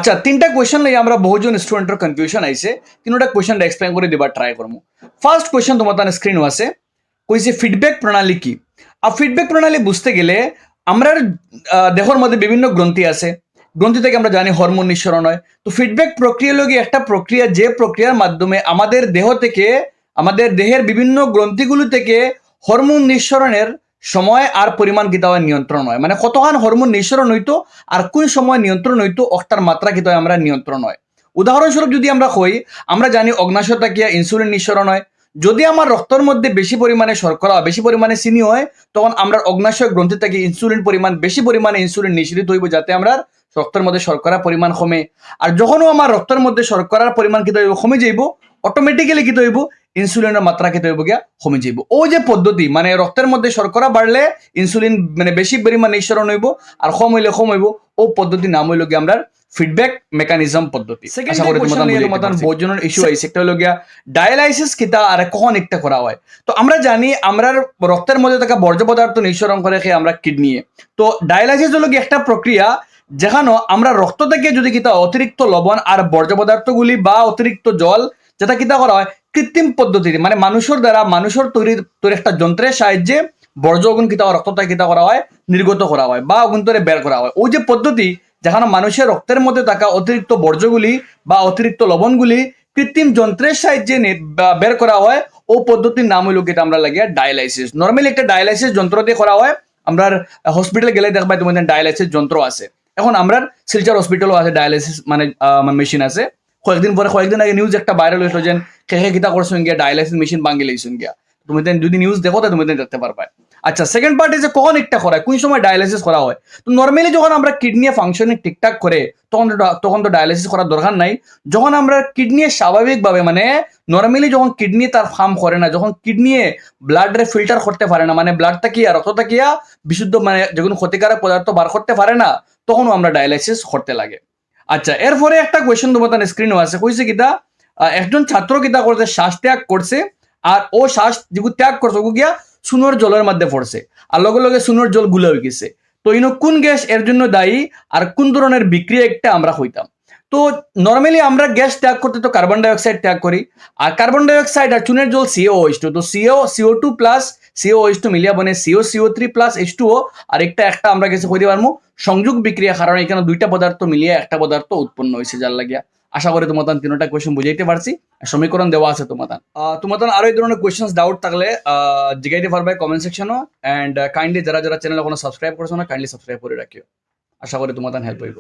আচ্ছা, 3টা কোয়েশ্চন লই আমরা বহুজন স্টুডেন্টের কনফিউশন আইছে। 3টা কোয়েশ্চন এক্সপ্লেন করে দিবার ট্রাই করমু। ফার্স্ট কোয়েশ্চন তোমার তার স্ক্রিন আছে, কইছে ফিডব্যাক প্রণালী কি? আর ফিডব্যাক প্রণালী বুঝতে গেলে আমরা দেহর মধ্যে বিভিন্ন গ্রন্থি আছে। গ্রন্থি থেকে আমরা জানি হরমোন নিঃসরণ হয়। তো ফিডব্যাক প্রক্রিয়া লগি একটা প্রক্রিয়া, যে প্রক্রিয়ার মাধ্যমে আমাদের দেহ থেকে, আমাদের দেহের বিভিন্ন গ্রন্থিগুলো থেকে হরমোন নিঃসরণের সময় আর পরিমাণ কিতা হয় নিয়ন্ত্রণ হয়। মানে কতখান হরমোন নিঃসরণ হইতো আর কোন সময় নিয়ন্ত্রণ হইতো অক্টার মাত্রা কিতা হয় আমরা নিয়ন্ত্রণ হয়। উদাহরণস্বরূপ যদি আমরা কই, আমরা জানি অগ্নাশয় থাকিয়া ইনসুলিন নিঃসরণ হয়। যদি আমার রক্তের মধ্যে বেশি পরিমাণে শর্করা, বেশি পরিমাণে চিনি হয়, তখন আমরা অগ্নাশয় গ্রন্থি থেকে ইনসুলিন পরিমাণ, বেশি পরিমাণে ইনসুলিন নিঃসৃত হইব, যাতে আমরা রক্তের মধ্যে শর্করা পরিমাণ কমে। আর যখনও আমার রক্তের মধ্যে শর্করার পরিমাণ কিতা হইব কমে যাইব, অটোমেটিক্যালি কিতা হইব ইনসুলিনের মাত্রা কিতা হইব গিয়া কমে যাইব। ও যে পদ্ধতি, মানে রক্তের মধ্যে শর্করা বাড়লে ইনসুলিন মানে বেশি পরিমাণ নিঃসরণ হইব আর কম হইলে কম হইব, ও পদ্ধতির নাম হইল গিয়া আমরা ফিডব্যাক মেকানিজম পদ্ধতি। আশা করি তোমাদের বহুজনের ইস্যু আইছে, একটা হলো গিয়া ডায়ালাইসিস কিতা আর কখন একটা করা হয়। তো আমরা জানি আমরা রক্তের মধ্যে থাকা বর্জ্য পদার্থ নিঃসরণ করে খেয়ে আমরা কিডনি। তো ডায়ালাইসিস হলো গিয়ে একটা প্রক্রিয়া যেখানে আমরা রক্ত থেকে যদি কিতা অতিরিক্ত লবণ আর বর্জ্য পদার্থগুলি বা অতিরিক্ত জল, যেটা কিতা করা হয় কৃত্রিম পদ্ধতিতে, মানে মানুষের দ্বারা, মানুষের তৈরি একটা যন্ত্রের সাহায্যে বর্জ্য অগুন কিতা রক্তটা কিতা করা হয় নির্গত করা হয় বা অগুন তরে বের করা হয়। ওই যে পদ্ধতি যেখানে মানুষের রক্তের মধ্যে থাকা অতিরিক্ত বর্জ্যগুলি বা অতিরিক্ত লবণগুলি কৃত্রিম যন্ত্রের সাহায্যে বের করা হয়, ও পদ্ধতির নাম হইল কিটা আমরা লাগিয়া ডায়ালাইসিস। নর্মালি একটা ডায়ালাইসিস যন্ত্র দিয়ে করা হয়। আমরা হসপিটালে গেলে দেখবা তোমাদের ডায়ালাইসিস যন্ত্র আছে। এখন আমরা শিলচর হসপিটালও আছে ডায়ালাইসিস মানে মেশিন আছে। কয়েকদিন আগে নিউজ একটা ভাইরাল হইতো যে খেয়ে কিতা করছেন গিয়া ডায়ালাইসিস মেশিন ভাঙি লইছেন গিয়া। তুমি যদি নিউজ দেখো তো তুমি দেখতে পারবা। আচ্ছা, সেকেন্ড পার্ট যে কখন একটা করা হয়, কোন সময় ডায়ালাইসিস করা হয়। তো নর্মালি যখন আমরা কিডনি ফাংশনিং ঠিকঠাক করে তখন তো ডায়ালাইসিস করার দরকার নাই। যখন আমরা কিডনি স্বাভাবিকভাবে, মানে নর্মালি যখন কিডনি তার ফার্ম করে না, যখন কিডনি ব্লাড রে ফিল্টার করতে পারে না, মানে ব্লাড তাকিয়া রক্ত তাকিয়া বিশুদ্ধ মানে যেগুলো ক্ষতিকারক পদার্থ বার করতে পারে না, তখনও আমরা ডায়ালাইসিস করতে লাগে। আচ্ছা, এরপরে একটা কোয়েশ্চেন তোমার স্ক্রিনও আছে, কইছে কিতা একজন ছাত্র কিতা করছে, শ্বাস ত্যাগ করছে, আর ও শ্বাস যেগুলো ত্যাগ করছে ওগু গিয়া সুনোর জলের মধ্যে পড়ছে, আর লগে লগে সুনোর জল গুলা হয়ে গেছে। তো ইনো কোন গ্যাস এর জন্য দায়ী আর কোন ধরনের বিক্রিয়া একটা আমরা হইতাম। তো নর্মালি আমরা গ্যাস ত্যাগ করতে তো কার্বন ডাইঅক্সাইড ত্যাগ করি, আর কার্বন ডাইঅক্সাইড আর চুনের জল COH2, তো CO2 প্লাস COH2 মিলিয়া বনে CO3 প্লাস H2O, আর একটা আমরা গেছে কইতে পারবো সংযোগ বিক্রিয়া, কারণ এখানে দুইটা পদার্থ মিলিয়ে একটা পদার্থ উৎপন্ন হয়েছে যার লাগিয়া। আশা করি তোমার 3টা কোয়েশ্চেন বুঝাইতে পারছি, সমীকরণ দেওয়া আছে তোমার আরো এই ধরনের কোয়েশ্চেন ডাউট থাকলে জিগাইতে পারবে কমেন্ট সেকশনও। এন্ড কাইন্ডলি যারা চ্যানেল এখনো সাবস্ক্রাইব করছো না, কাইন্ডলি সাবস্ক্রাইব করে রাখিও। আশা করি তোমার হেল্প হইব।